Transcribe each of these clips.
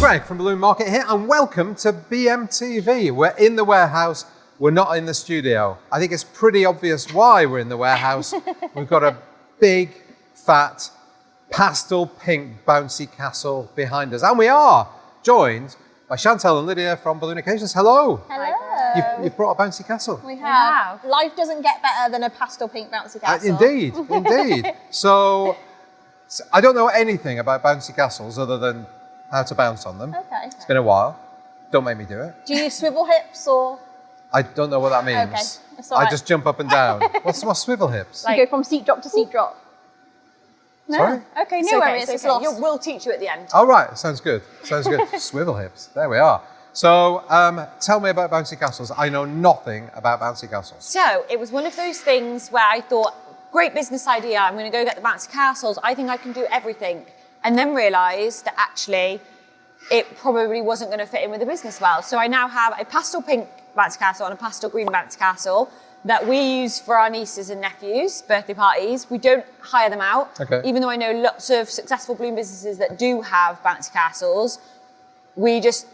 Greg from Balloon Market here, and welcome to BMTV. We're in the warehouse, we're not in the studio. I think it's pretty obvious why we're in the warehouse. We've got a big, fat, pastel pink bouncy castle behind us, and we are joined by Chantel and Lydia from Balloon Occasions. Hello. Hello. You've brought a bouncy castle. We have. Life doesn't get better than a pastel pink bouncy castle. Indeed, indeed. So, I don't know anything about bouncy castles other than how to bounce on them. Okay. It's been a while. Don't make me do it. Do you use swivel hips or? I don't know what that means. Okay, that's all right. I just jump up and down. What's swivel hips? You go from seat drop to seat drop. No. Sorry? Okay, no worries. It's lost. We'll teach you at the end. Oh, right. Sounds good. Sounds good. Swivel hips. There we are. So, tell me about bouncy castles. I know nothing about bouncy castles. So it was one of those things where I thought, great business idea, I'm going to go get the bouncy castles. I think I can do everything. And then realised that actually it probably wasn't going to fit in with the business well. So I now have a pastel pink bouncy castle and a pastel green bouncy castle that we use for our nieces and nephews' birthday parties. We don't hire them out. Okay. Even though I know lots of successful balloon businesses that do have bouncy castles, we just,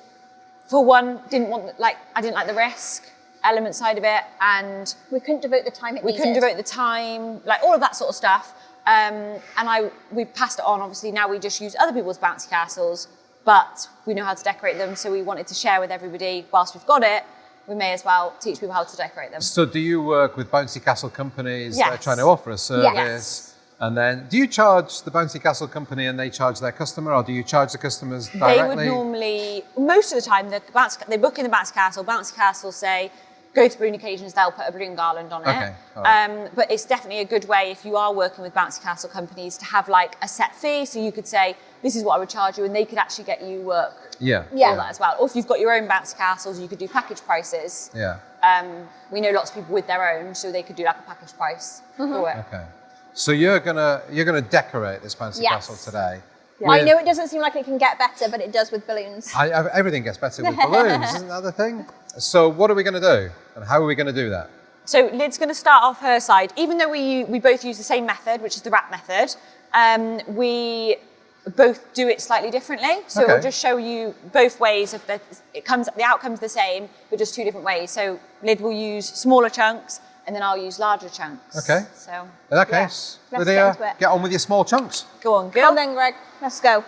for one, I didn't like the risk element side of it, and we couldn't devote the time it needed. We couldn't devote the time, like all of that sort of stuff. We passed it on, obviously. Now we just use other people's bouncy castles, but we know how to decorate them, so we wanted to share with everybody. Whilst we've got it, we may as well teach people how to decorate them. So do you work with bouncy castle companies that are Yes. trying to offer a service? Yes. And then, do you charge the bouncy castle company and they charge their customer, or do you charge the customers directly? They would normally, most of the time, they book in the bouncy castle say, go to Balloon Occasions, they'll put a balloon garland on it. Okay, all right. But it's definitely a good way if you are working with bouncy castle companies to have like a set fee. So you could say, this is what I would charge you, and they could actually get you work Yeah. for that as well. Or if you've got your own bouncy castles, you could do package prices. Yeah. We know lots of people with their own, so they could do like a package price for it. Okay. So you're gonna decorate this bouncy Yes. castle today. Yeah. I know it doesn't seem like it can get better, but it does with balloons. Everything gets better with balloons, isn't that the thing? So what are we going to do, and how are we going to do that? So Lid's going to start off her side. Even though we both use the same method, which is the wrap method, we both do it slightly differently. So Okay. it'll just show you both ways of the outcome's the same, but just two different ways. So Lid will use smaller chunks, and then I'll use larger chunks. Okay. So In that case, Let's Lydia, get into it. get on with your small chunks. go on, Come girl. on then, Greg. Let's go.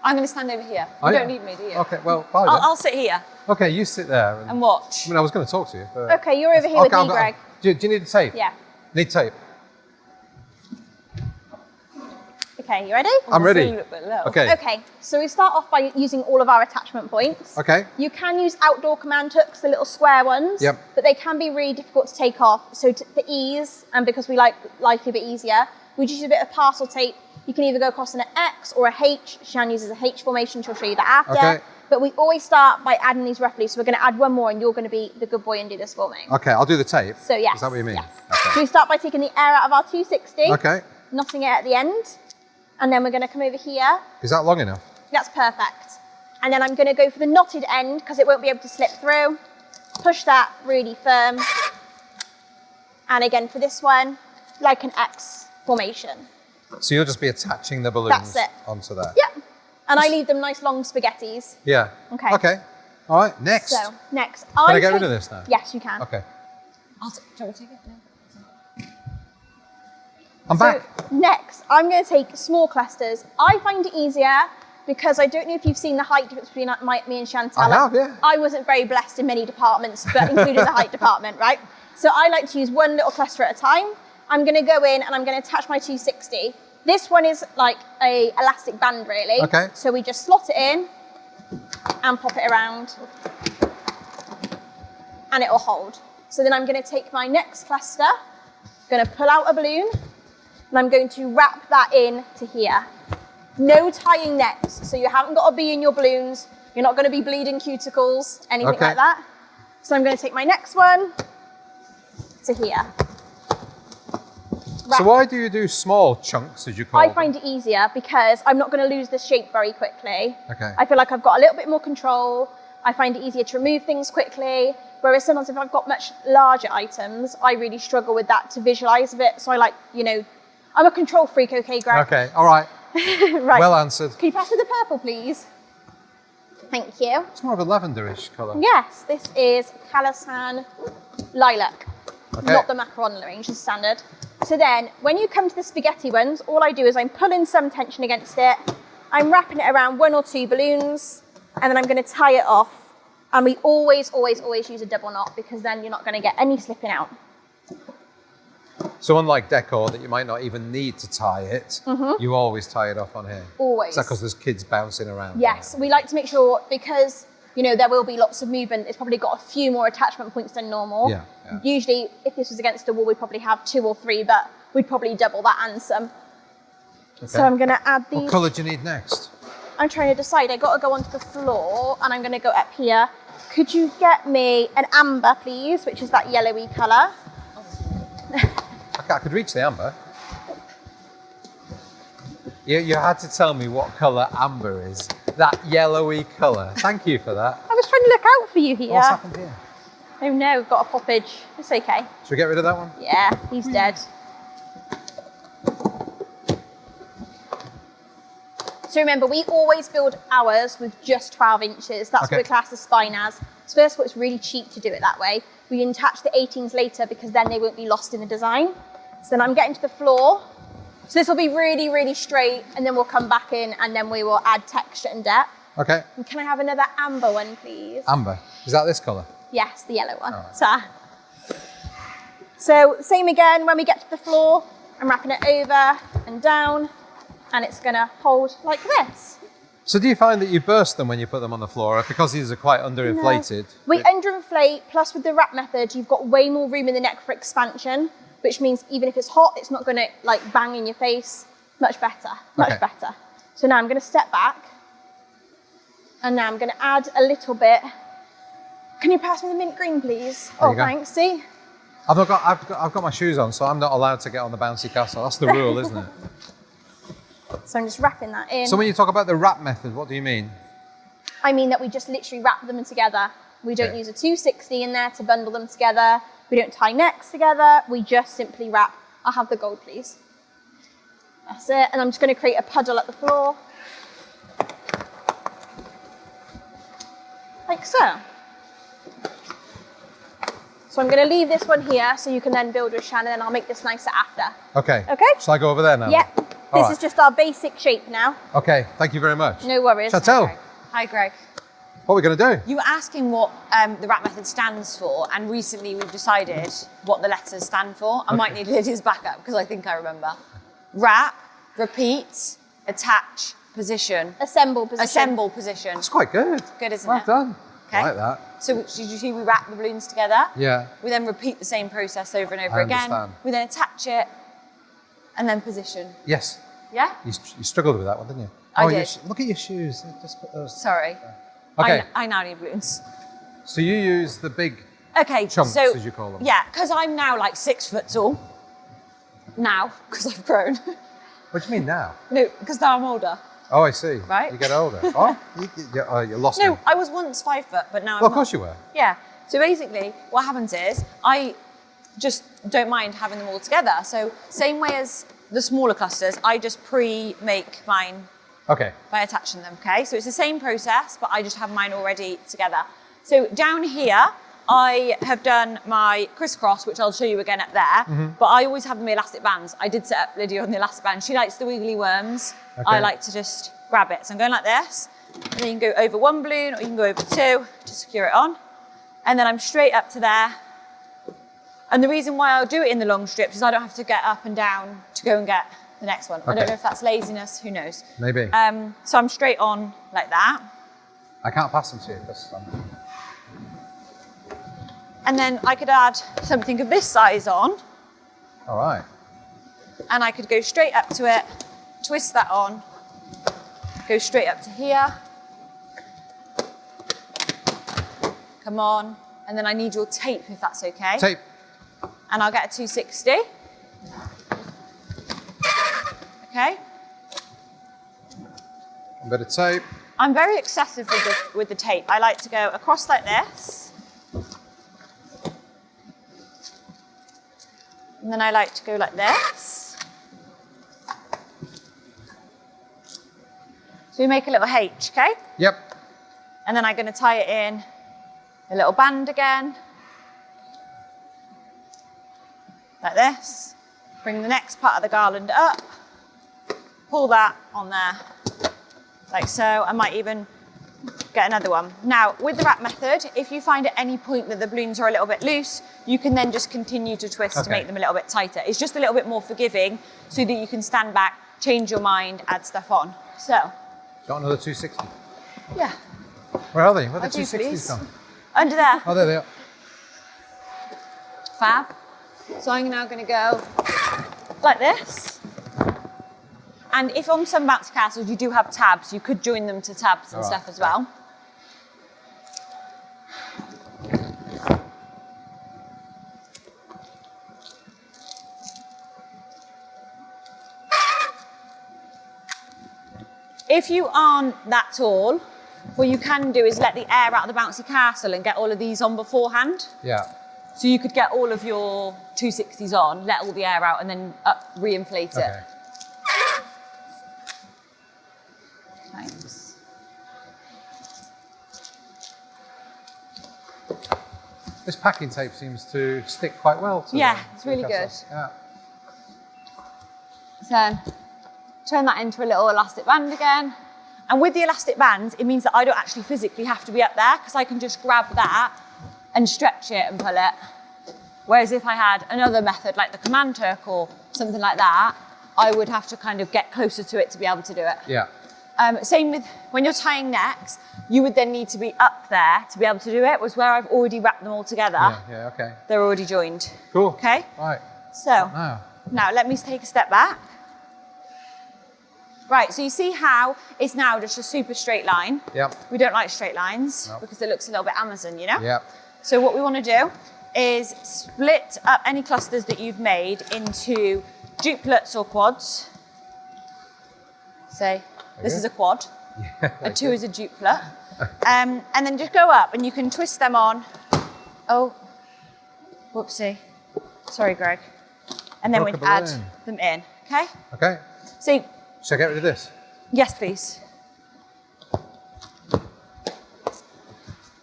I'm going to stand over here. Oh, You yeah. don't need me, do you? Okay, well, bye then. I'll sit here Okay, you sit there. and watch. I mean, I was going to talk to you. But Okay, you're over here with me, Greg. Do you need a tape? Yeah. Need tape? Okay, you ready? I'm ready. Feeling a little bit low. Okay. Okay, so we start off by using all of our attachment points. Okay. You can use outdoor command hooks, the little square ones. Yep. But they can be really difficult to take off. So for ease, and because we like life a bit easier, we just use a bit of parcel tape. You can either go across an X or a H. Shan uses a H formation. She'll show you that after. Okay. But we always start by adding these roughly. So we're going to add one more, and you're going to be the good boy and do this for me. Okay, I'll do the tape. So yes. Is that what you mean? Yes. Okay. So we start by taking the air out of our 260. Okay. Knotting it at the end. And then we're going to come over here. Is that long enough? That's perfect. And then I'm going to go for the knotted end because it won't be able to slip through. Push that really firm. And again for this one, like an X formation. So you'll just be attaching the balloons That's it. onto there? Yep. And I leave them nice long spaghettis. Yeah. Okay. Okay. All right, next. So next, Can I get rid of this now? Yes, you can. Okay. Do you want me to take it? No. I'm So back. next, I'm going to take small clusters. I find it easier because I don't know if you've seen the height difference between me and Chantel. I have, yeah. I wasn't very blessed in many departments, but including the height department, right? So I like to use one little cluster at a time. I'm going to go in and I'm going to attach my 260. This one is like a elastic band, really. Okay. So we just slot it in and pop it around, and it will hold. So then I'm going to take my next cluster, going to pull out a balloon, and I'm going to wrap that in to here. No tying next, so you haven't got to be in your balloons. You're not going to be bleeding cuticles, anything Okay. like that. So I'm going to take my next one to here. So why do you do small chunks, as you call I them? find it easier because I'm not going to lose the shape very quickly. Okay. I feel like I've got a little bit more control. I find it easier to remove things quickly. Whereas sometimes if I've got much larger items, I really struggle with that to visualize a bit. So I like, I'm a control freak, okay, Greg? Okay, all right. Right. Well answered. Can you pass me the purple, please? Thank you. It's more of a lavenderish colour. Yes, this is Calasan Lilac, Okay. not the macaron range, the standard. So then, when you come to the spaghetti ones, all I do is I'm pulling some tension against it, I'm wrapping it around 1 or 2 balloons, and then I'm going to tie it off. And we always, always, always use a double knot because then you're not going to get any slipping out. So unlike Décor, that you might not even need to tie it, you always tie it off on here. Always. Is that because there's kids bouncing around? Yes, we like to make sure, because you know there will be lots of movement, it's probably got a few more attachment points than normal. Yeah. Usually, if this was against a wall, we'd probably have 2 or 3, but we'd probably double that and some. Okay. So I'm going to add these. What colour do you need next? I'm trying to decide. I got to go onto the floor, and I'm going to go up here. Could you get me an amber, please, which is that yellowy colour? I could reach the amber. You had to tell me what colour amber is. That yellowy colour. Thank you for that. I was trying to look out for you here. What's happened here? Oh no, we've got a poppage. It's okay. Should we get rid of that one? Yeah, he's dead. So remember, we always build ours with just 12 inches. That's Okay. what we class the spine as. So first of all, it's really cheap to do it that way. We attach the 18s later because then they won't be lost in the design. So then I'm getting to the floor. So this will be really, really straight, and then we'll come back in and then we will add texture and depth. Okay. And can I have another amber one, please? Amber. Is that this colour? Yes, the yellow one. All right. So same again, when we get to the floor, I'm wrapping it over and down, and it's gonna hold like this. So do you find that you burst them when you put them on the floor? Because these are quite underinflated. No. We underinflate, plus with the wrap method, you've got way more room in the neck for expansion, which means even if it's hot, it's not gonna like bang in your face. Much better, much Okay. better. So now I'm gonna step back, and now I'm gonna add a little bit. Can you pass me the mint green, please? There Oh, you go. thanks, see? I've got my shoes on, so I'm not allowed to get on the bouncy castle. That's the rule, isn't it? So I'm just wrapping that in. So when you talk about the wrap method, what do you mean? I mean that we just literally wrap them together. We don't Okay. use a 260 in there to bundle them together. We don't tie necks together. We just simply wrap. I'll have the gold, please. That's it. And I'm just going to create a puddle at the floor. Like so. So I'm going to leave this one here so you can then build with Shannon, and I'll make this nicer after. Okay. Okay. Shall I go over there now? Yep. All This right. is just our basic shape now. Okay, thank you very much. No worries. Chantel, Hi, Greg. what are we going to do? You were asking what the wrap method stands for, and recently we've decided what the letters stand for. I might need Lydia's backup because I think I remember. Wrap, repeat, attach, position, Assemble position. assemble position. That's quite good. Good, isn't Well it? done. Okay. I like that. So did you see we wrap the balloons together? Yeah. We then repeat the same process over and over I again. understand. We then attach it and then position. Yes. Yeah? You struggled with that one, didn't you? I your did. look at your shoes. Just put those. Sorry. Okay. I now need balloons. So you use the big. Okay, Chunks, so as you call them. yeah, because I'm now like 6 foot tall. Now, because I've grown. What do you mean now? No, because now I'm older. Oh, I see. Right. You get older. Oh, you lost me. No, I was once 5 foot, but now I'm Well, of not. course you were. Yeah. So basically, what happens is I just don't mind having them all together. So same way as the smaller clusters, I just pre-make mine Okay. by attaching them, okay? So it's the same process, but I just have mine already together. So down here, I have done my crisscross, which I'll show you again up there, but I always have the elastic bands. I did set up Lydia on the elastic band. She likes the wiggly worms. I Okay. like to just grab it. So I'm going like this, and then you can go over one balloon or you can go over two to secure it on. And then I'm straight up to there. And the reason why I'll do it in the long strips is I don't have to get up and down to go and get the next one. I don't Okay. know if that's laziness, who knows. Maybe. So I'm straight on like that. I can't pass them to you because And then I could add something of this size on, all right. and I could go straight up to it, twist that on, go straight up to here. Come on. And then I need your tape if that's okay. Tape. And I'll get a 260. Okay. A bit of tape. I'm very excessive with the tape. I like to go across like this. And then I like to go like this. So we make a little H, okay? Yep. And then I'm going to tie it in a little band again, like this. Bring the next part of the garland up, pull that on there, like so. I might even get another one. Now, with the wrap method, if you find at any point that the balloons are a little bit loose, you can then just continue to twist to make them a little bit tighter. It's just a little bit more forgiving so that you can stand back, change your mind, add stuff on. So. Got another 260? Yeah. Where are they? Where are the I do, 260s please. gone? Under there. Oh, there they are. Fab. So I'm now going to go like this. And if on some bouncy castles you do have tabs, you could join them to tabs and stuff as well. If you aren't that tall, what you can do is let the air out of the bouncy castle and get all of these on beforehand. Yeah. So you could get all of your 260s on, let all the air out, and then re-inflate it. Thanks. This packing tape seems to stick quite well to it's really good. Yeah. So turn that into a little elastic band again. And with the elastic bands, it means that I don't actually physically have to be up there because I can just grab that and stretch it and pull it. Whereas if I had another method like the command Turk or something like that, I would have to kind of get closer to it to be able to do it. Yeah. Same with when you're tying necks, you would then need to be up there to be able to do it, whereas where I've already wrapped them all together, okay. they're already joined. Cool. Okay? Right. So, now let me take a step back. Right, so you see how it's now just a super straight line. Yep. We don't like straight lines because it looks a little bit Amazon, you know? Yep. So what we want to do is split up any clusters that you've made into duplets or quads. Say, this is a quad. A 2 is a duplet. And then just go up and you can twist them on. Oh, whoopsie. Sorry, Greg. And then we'd add them in, okay? Okay. So, should I get rid of this? yes, please.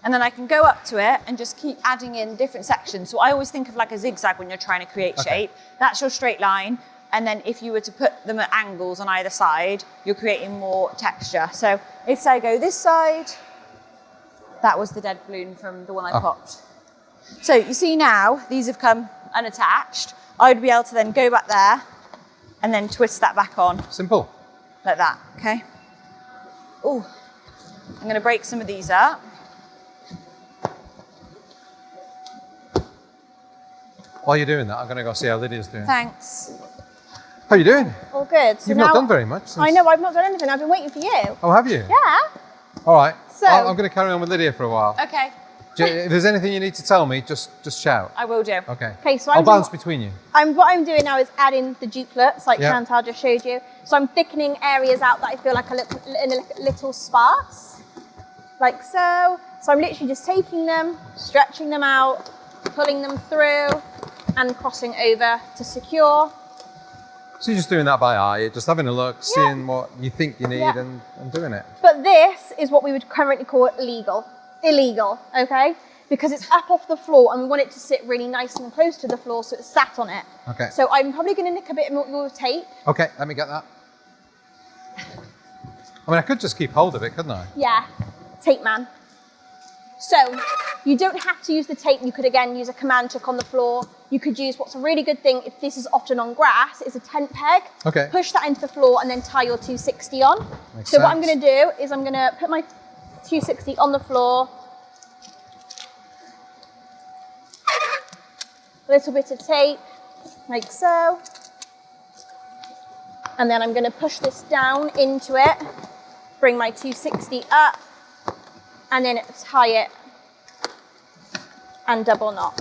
And then I can go up to it and just keep adding in different sections. So I always think of like a zigzag when you're trying to create shape. That's your straight line. And then if you were to put them at angles on either side, you're creating more texture. So if say I go this side, that was the dead balloon from the one I popped. So you see now, these have come unattached. I'd be able to then go back there and then twist that back on. Simple. Like that, okay? Oh, I'm gonna break some of these up. While you're doing that, I'm going to go see how Lydia's doing. Thanks. How are you doing? All good. So You've now, not done very much. I know, I've not done anything. I've been waiting for you. Oh, have you? Yeah. All right. So I'm going to carry on with Lydia for a while. Okay. If there's anything you need to tell me, just shout. I will do. Okay. Okay, so I'll bounce between you. What I'm doing now is adding the duplets, like Yeah. Chantal just showed you. So I'm thickening areas out that I feel like are little sparse, like so. So I'm literally just taking them, stretching them out, pulling them through, and crossing over to secure. So you're just doing that by eye, just having a look, seeing what you think you need and doing it. But this is what we would currently call illegal, okay? Because it's up off the floor and we want it to sit really nice and close to the floor so it's sat on it. Okay. So I'm probably going to nick a bit more tape. Okay, let me get that. I mean, I could just keep hold of it, couldn't I? Yeah, tape man. So you don't have to use the tape. You could again use a command hook on the floor. You could use what's a really good thing if this is often on grass is a tent peg. Okay. Push that into the floor and then tie your 260 on. Makes so sense. what I'm going to do is I'm going to put my 260 on the floor. A little bit of tape, like so. And then I'm going to push this down into it. Bring my 260 up. And then tie it and double knot.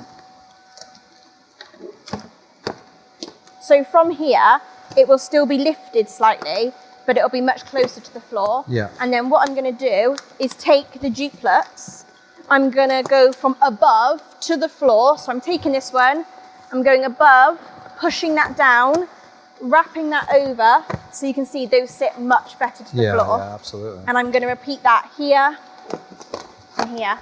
So from here, it will still be lifted slightly, but it'll be much closer to the floor. Yeah. And then what I'm going to do is take the duplets. I'm going to go from above to the floor. So I'm taking this one, I'm going above, pushing that down, wrapping that over, so you can see those sit much better to the floor. Yeah, absolutely. And I'm going to repeat that here in here.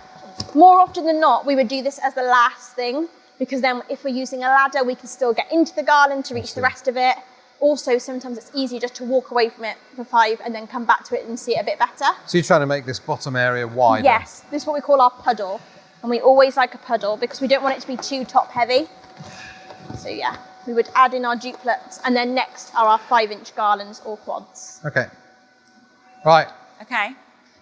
More often than not, we would do this as the last thing, because then if we're using a ladder, we can still get into the garland to reach the rest of it. Also, sometimes it's easier just to walk away from it for 5 and then come back to it and see it a bit better. So you're trying to make this bottom area wider? Yes, this is what we call our puddle. And we always like a puddle because we don't want it to be too top heavy. So yeah, we would add in our duplets, and then next are our 5-inch garlands or quads. Okay. Right. Okay.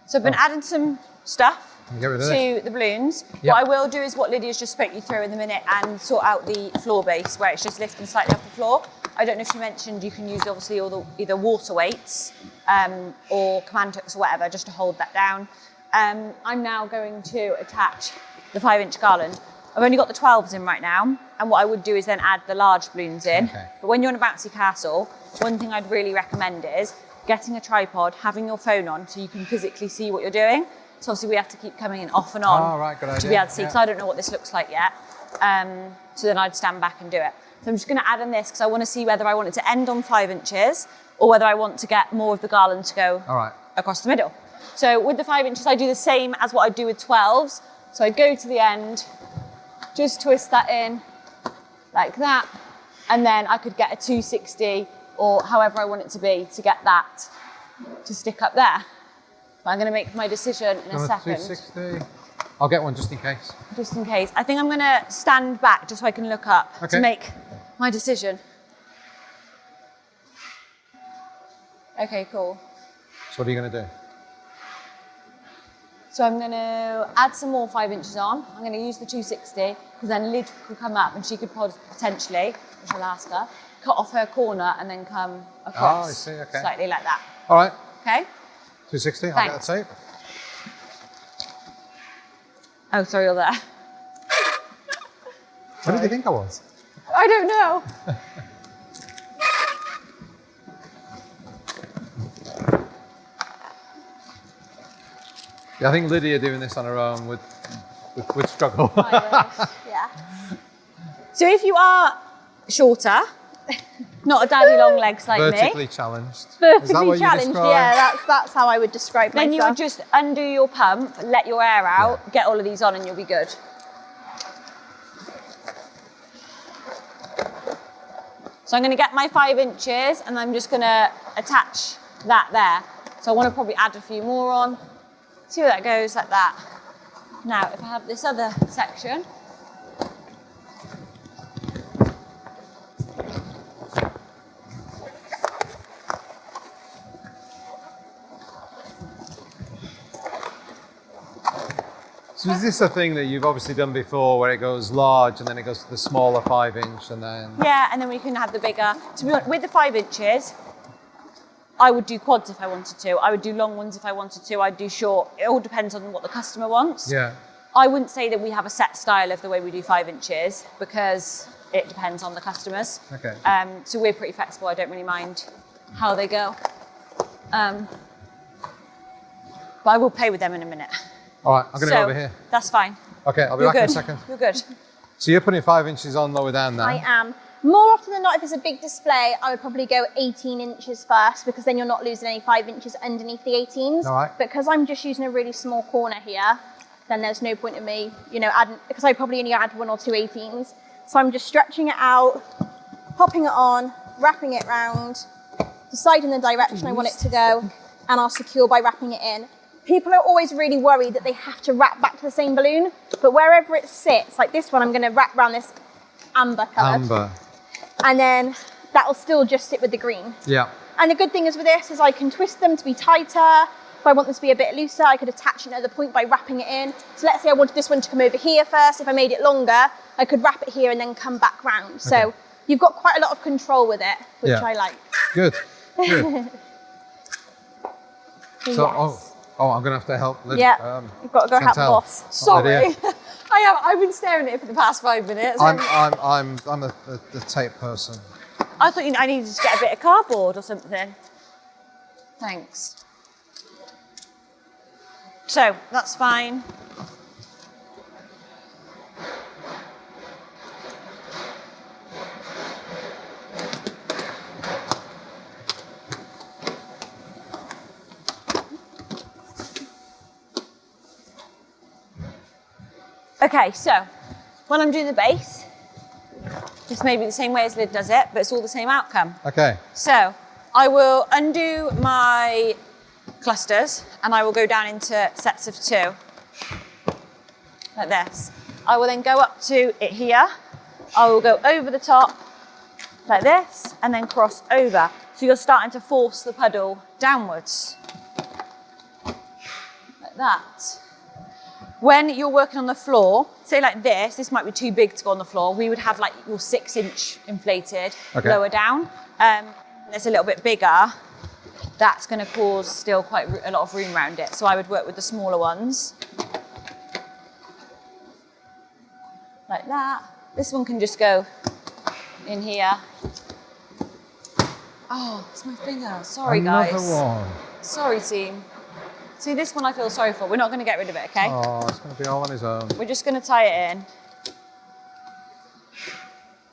So I've been adding some stuff Get rid of to the balloons. Yep. What I will do is what Lydia's just spoke you through in the minute and sort out the floor base where it's just lifting slightly off the floor. I don't know if she mentioned you can use obviously all the either water weights or command hooks or whatever just to hold that down. I'm now going to attach the 5-inch garland. I've only got the 12s in right now, and what I would do is then add the large balloons in. Okay. But when you're on a bouncy castle, one thing I'd really recommend is getting a tripod, having your phone on so you can physically see what you're doing. So obviously we have to keep coming in off and on Right, good idea. to be able to see, because I don't know what this looks like yet. So then I'd stand back and do it. So I'm just going to add in this because I want to see whether I want it to end on 5 inches or whether I want to get more of the garland to go across the middle. So with the 5 inches, I do the same as what I do with 12s. So I go to the end, just twist that in like that, and then I could get a 260 or however I want it to be to get that to stick up there. But I'm going to make my decision in a second. 260. I'll get one just in case. Just in case. I think I'm going to stand back just so I can look up to make my decision. Okay, cool. So what are you going to do? So I'm going to add some more 5 inches on. I'm going to use the 260 because then Lyd could come up and she could potentially, which I'll ask her, cut off her corner and then come across. Oh, I see, okay. Slightly like that. All right. Okay? 260, Thanks. I'll get the tape. Oh, sorry, you're there. What did you think I was? I don't know. Yeah, I think Lydia doing this on her own would struggle. Yeah. So if you are shorter, not a daddy long legs like Vertically me, challenged. Is that Vertically what you challenged, describe? yeah, that's how I would describe then you would myself. just undo your pump, let your air out, get all of these on and you'll be good. So I'm going to get my 5 inches and I'm just going to attach that there. So I want to probably add a few more on. See where that goes, like that. Now, if I have this other section, So is this a thing that you've obviously done before where it goes large and then it goes to the smaller 5-inch and then... yeah, and then we can have the bigger. To be honest, with the 5 inches, I would do quads if I wanted to. I would do long ones if I wanted to. I'd do short. It all depends on what the customer wants. Yeah. I wouldn't say that we have a set style of the way we do 5 inches because it depends on the customers. Okay. So we're pretty flexible. I don't really mind how they go. But I will play with them in a minute. All right, I'm going to go over here. That's fine. Okay, I'll be You're back in good. a second. You're good. So you're putting 5 inches on lower down now? I am. More often than not, if it's a big display, I would probably go 18 inches first because then you're not losing any 5 inches underneath the 18s. All right. But because I'm just using a really small corner here, then there's no point in me, adding, because I probably only add 1 or 2 18s. So I'm just stretching it out, popping it on, wrapping it round, deciding the direction I want it to go, and I'll secure by wrapping it in. People are always really worried that they have to wrap back to the same balloon, but wherever it sits, like this one, I'm going to wrap around this amber colour. Amber. And then that'll still just sit with the green. Yeah. And the good thing is with this is I can twist them to be tighter. If I want them to be a bit looser, I could attach another point by wrapping it in. So let's say I wanted this one to come over here first. If I made it longer, I could wrap it here and then come back round. Okay. So you've got quite a lot of control with it, which I like. Good. Good. So, Yes. I'm going to have to help Lydia. Yeah, you've got to go help the boss. Sorry. I've been staring at it for the past 5 minutes. I'm the tape person. I thought I needed to get a bit of cardboard or something. Thanks. So, that's fine. Okay, so when I'm doing the base, just maybe the same way as Lid does it, but it's all the same outcome. Okay. So I will undo my clusters and I will go down into sets of 2, like this. I will then go up to it here. I will go over the top, like this, and then cross over. So you're starting to force the puddle downwards, like that. When you're working on the floor, say like this might be too big to go on the floor. We would have like your 6-inch inflated lower down. It's a little bit bigger. That's going to cause still quite a lot of room around it. So I would work with the smaller ones. Like that. This one can just go in here. Oh, it's my finger. Sorry, guys. Another one. Sorry, team. See, this one I feel sorry for. We're not going to get rid of it, okay? Oh, it's going to be all on his own. We're just going to tie it in.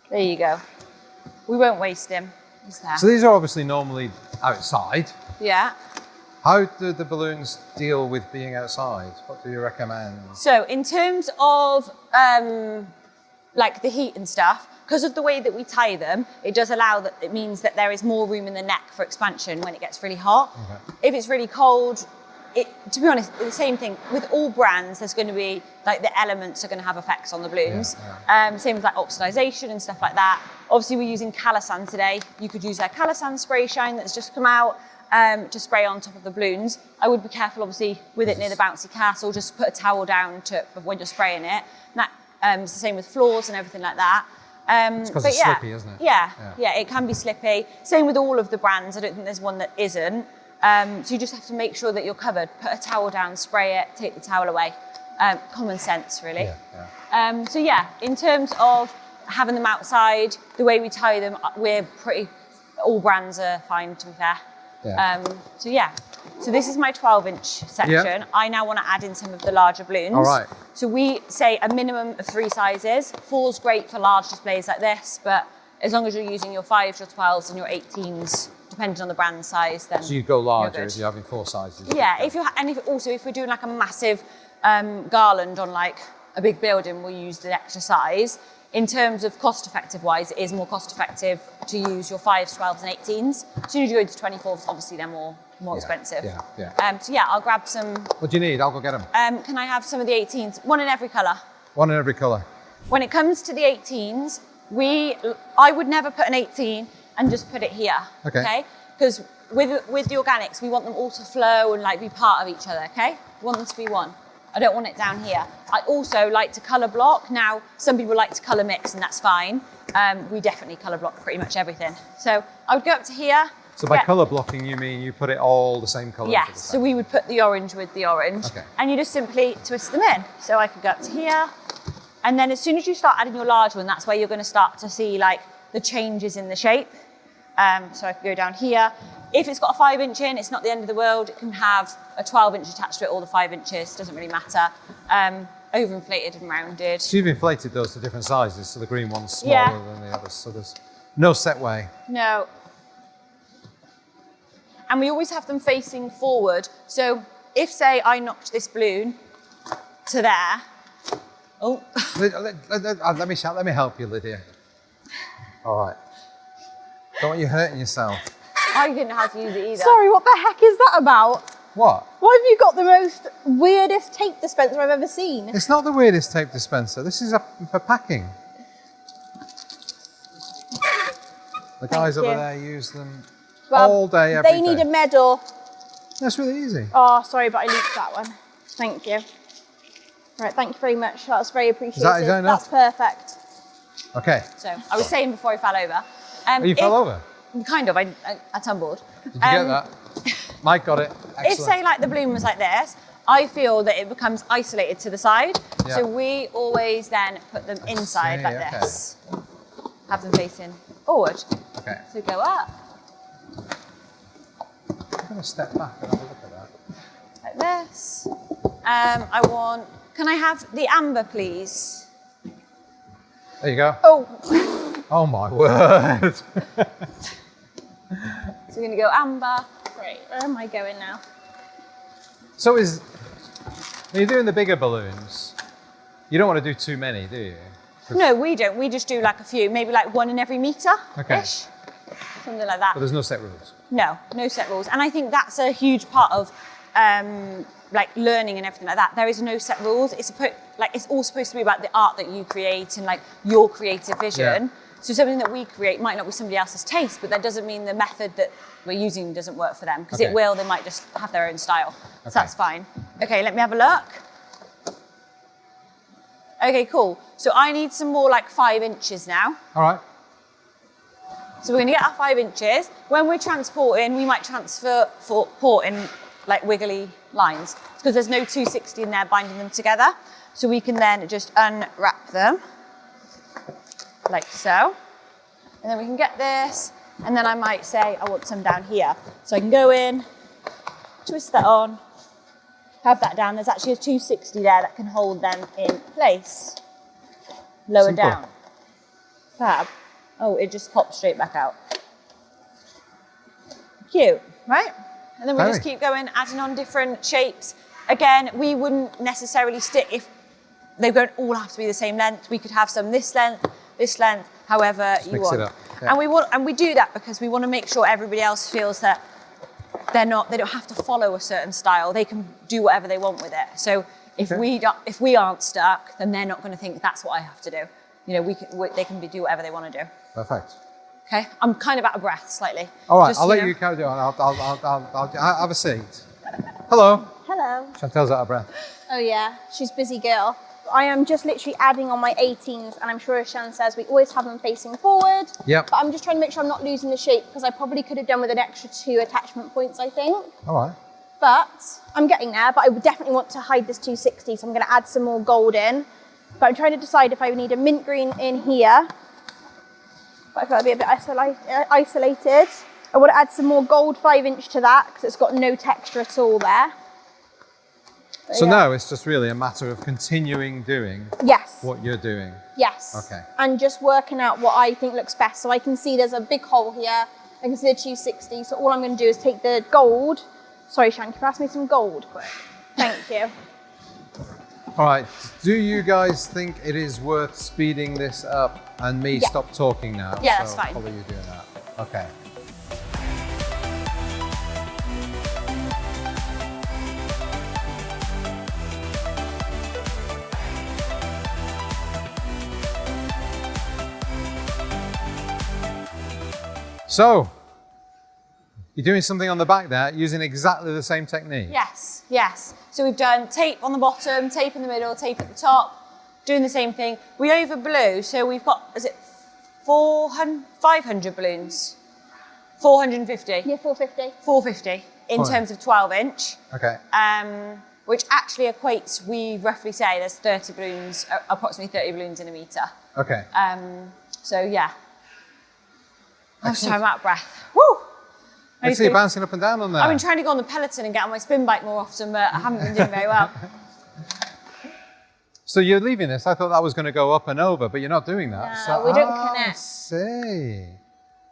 There you go. We won't waste him. He's there. So these are obviously normally outside. Yeah. How do the balloons deal with being outside? What do you recommend? So in terms of like the heat and stuff, because of the way that we tie them, it does allow that. It means that there is more room in the neck for expansion when it gets really hot. Okay. If it's really cold, to be honest, the same thing with all brands. There's going to be like the elements are going to have effects on the balloons. Yeah. Same with like oxidization and stuff like that. Obviously, we're using Calasan today. You could use our Calasan spray shine that's just come out to spray on top of the balloons. I would be careful, obviously, with it near the bouncy castle. Just put a towel down when you're spraying it. And that, it's the same with floors and everything like that. It's because it's slippy, isn't it? Yeah, it can be slippy. Same with all of the brands. I don't think there's one that isn't. So you just have to make sure that you're covered. Put a towel down, spray it, take the towel away. Common sense, really. So yeah, in terms of having them outside, the way we tie them, all brands are fine, to be fair. So yeah, so this is my 12-inch section. Yep. I now want to add in some of the larger balloons. All right. So we say a minimum of 3 sizes. 4's great for large displays like this, but as long as you're using your 5s, your 12s, and your 18s, depending on the brand size, then so you go larger if you're having 4 sizes. Yeah, if we're doing like a massive garland on like a big building, we'll use the extra size. In terms of cost-effective wise, it is more cost-effective to use your 5s, 12s, and 18s. As soon as you go to 24s, obviously they're more expensive. So yeah, I'll grab some. What do you need? I'll go get them. Can I have some of the 18s? One in every colour. One in every colour. When it comes to the 18s, I would never put an 18 and just put it here. Okay. Because with the organics, we want them all to flow and like be part of each other. Okay. We want them to be one. I don't want it down here. I also like to colour block. Now, some people like to colour mix and that's fine. We definitely colour block pretty much everything. So I would go up to here. So by colour blocking, you mean you put it all the same colour? Yes, so we would put the orange with the orange. Okay. And you just simply twist them in. So I could go up to here. And then as soon as you start adding your large one, that's where you're going to start to see like the changes in the shape. So I could go down here. If it's got a 5-inch in, it's not the end of the world. It can have a 12-inch attached to it or the 5 inches, doesn't really matter. Overinflated and rounded. So you've inflated those to different sizes, so the green one's smaller than the others. So there's no set way. No. And we always have them facing forward. So if, say, I knocked this balloon to there. Oh. Let me help you, Lydia. All right. Don't want you hurting yourself. I didn't know how to use it either. Sorry, what the heck is that about? What? Why have you got the most weirdest tape dispenser I've ever seen? It's not the weirdest tape dispenser. This is for packing. The guys over there use them all day, every day. They need a medal. That's really easy. Oh, sorry, but I leaked that one. Thank you. Right, thank you very much. That's very appreciated. Is that enough? That's perfect. Okay. So I was saying before I fell over. You fell over? Kind of. I tumbled. Did you get that? Mike got it. Excellent. If, say, like the balloon was like this, I feel that it becomes isolated to the side. Yeah. So we always then put them inside this. Have them facing forward. Okay. So go up. I'm going to step back and have a look at that. Like this. Can I have the amber, please? There you go. Oh. Oh my word. So we're going to go amber. Great. Where am I going now? So when you're doing the bigger balloons, You don't want to do too many, do you? No, we don't. We just do like a few, maybe like one in every metre-ish. Okay. Something like that. But there's no set rules. No set rules. And I think that's a huge part of like learning and everything like that. There is no set rules. It's all supposed to be about the art that you create and like your creative vision. Yeah. So something that we create might not be somebody else's taste, but that doesn't mean the method that we're using doesn't work for them, because it will. They might just have their own style. So that's fine. Okay, let me have a look. Okay, cool. So I need some more like 5 inches now. All right. So we're going to get our 5 inches. When we're transporting, we might transport in like wiggly lines, because there's no 260 in there binding them together. So we can then just unwrap them like so. And then we can get this, and then I might say I want some down here. So I can go in, twist that on, have that down. There's actually a 260 there that can hold them in place. Lower Simple. down. Fab. Oh, it just pops straight back out. Cute, right? And then we just keep going, adding on different shapes. Again, we wouldn't necessarily stick if they don't all have to be the same length. We could have some this length, however you want. Mix it up. And we do that because we want to make sure everybody else feels that they don't have to follow a certain style. They can do whatever they want with it. So if we aren't stuck, then they're not going to think that's what I have to do. You know, they can do whatever they want to do. Perfect. Okay, I'm kind of out of breath slightly. All right, I'll let you carry on. I'll have a seat. Hello. Hello. Chantel's out of breath. Oh yeah, she's a busy girl. I am just literally adding on my 18s, and I'm sure, as Shan says, we always have them facing forward. Yep. But I'm just trying to make sure I'm not losing the shape, because I probably could have done with an extra 2 attachment points, I think. All right. But I'm getting there, but I would definitely want to hide this 260, so I'm going to add some more gold in. But I'm trying to decide if I need a mint green in here. But I feel like it'd be a bit isolated. I want to add some more gold 5-inch to that, because it's got no texture at all there. But so now it's just really a matter of continuing doing what you're doing. Yes. Okay. And just working out what I think looks best. So I can see there's a big hole here. I can see the 260. So all I'm going to do is take the gold. Sorry, Shan, can you pass me some gold quick? Thank you. All right. Do you guys think it is worth speeding this up and me stop talking now? Yeah, that's fine. Probably you doing that. Okay. So, you're doing something on the back there using exactly the same technique? Yes, yes. So we've done tape on the bottom, tape in the middle, tape at the top, doing the same thing. We over blew, so we've got, is it 500 balloons? 450? Yeah, 450. 450 in terms of 12-inch. Okay. Which actually equates, we roughly say there's 30 balloons, approximately 30 balloons in a metre. Okay. So yeah. I'm sorry, I'm out of breath. Woo! I see you bouncing up and down on there. I've been trying to go on the Peloton and get on my spin bike more often, but I haven't been doing very well. So you're leaving this. I thought that was going to go up and over, but you're not doing that. No, so, we don't I connect. See.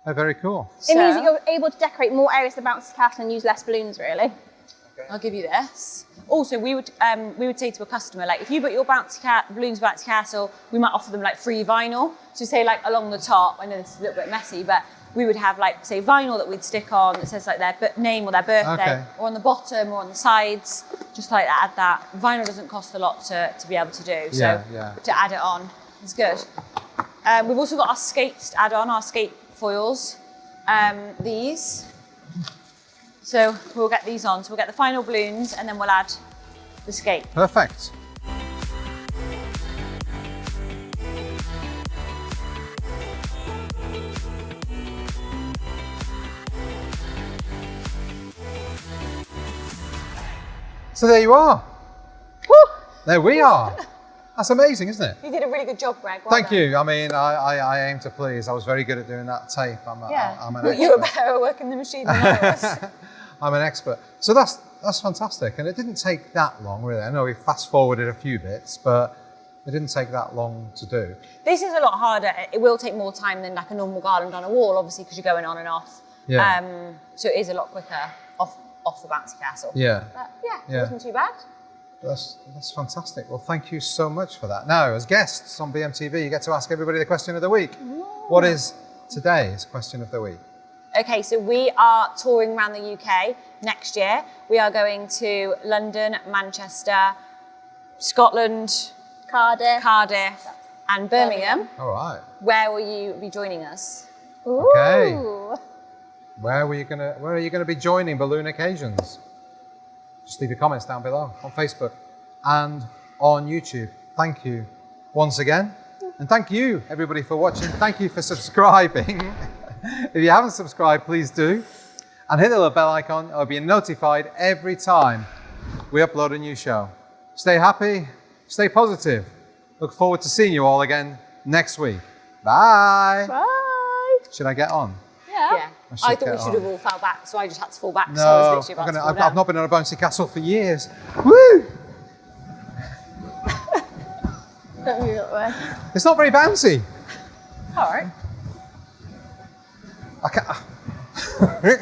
Oh, very cool. It means that you're able to decorate more areas of the bouncy castle and use less balloons, really. I'll give you this. Also, we would say to a customer, like, if you put your balloons bouncy castle, we might offer them like free vinyl. So say like along the top, I know this is a little bit messy, but we would have like, say, vinyl that we'd stick on that says like their name or their birthday, or on the bottom or on the sides, just like that, add that. Vinyl doesn't cost a lot to be able to do, so to add it on, it's good. We've also got our skates to add on, our skate foils, these. So we'll get these on, so we'll get the final balloons and then we'll add the skate. Perfect. So there you are. Woo! There we are. That's amazing, isn't it? You did a really good job, Greg. Well Thank done. you. I mean, I aim to please. I was very good at doing that tape. I'm an expert. You were better at working the machine than I was. I'm an expert. So that's fantastic. And it didn't take that long, really. I know we fast forwarded a few bits, but it didn't take that long to do. This is a lot harder. It will take more time than like a normal garland on a wall, obviously, because you're going on and off. Yeah. So it is a lot quicker off the bouncy castle. Yeah. But yeah, it wasn't too bad. That's fantastic. Well, thank you so much for that. Now, as guests on BMTV, you get to ask everybody the question of the week. Ooh. What is today's question of the week? Okay, so we are touring around the UK next year. We are going to London, Manchester, Scotland, Cardiff, and Birmingham. All right. Where will you be joining us? Ooh. Okay. Where are you gonna be joining Balloon Occasions? Just leave your comments down below on Facebook and on YouTube. Thank you once again. And thank you everybody for watching. Thank you for subscribing. If you haven't subscribed, please do. And hit the little bell icon. You'll be notified every time we upload a new show. Stay happy, stay positive. Look forward to seeing you all again next week. Bye. Bye. Should I get on? Yeah. I thought we should have all fell back, so I just had to fall back. No, So I was literally about to fall I've down. not been on a bouncy castle for years. Woo! Don't move that way. It's not very bouncy. All right. I can't.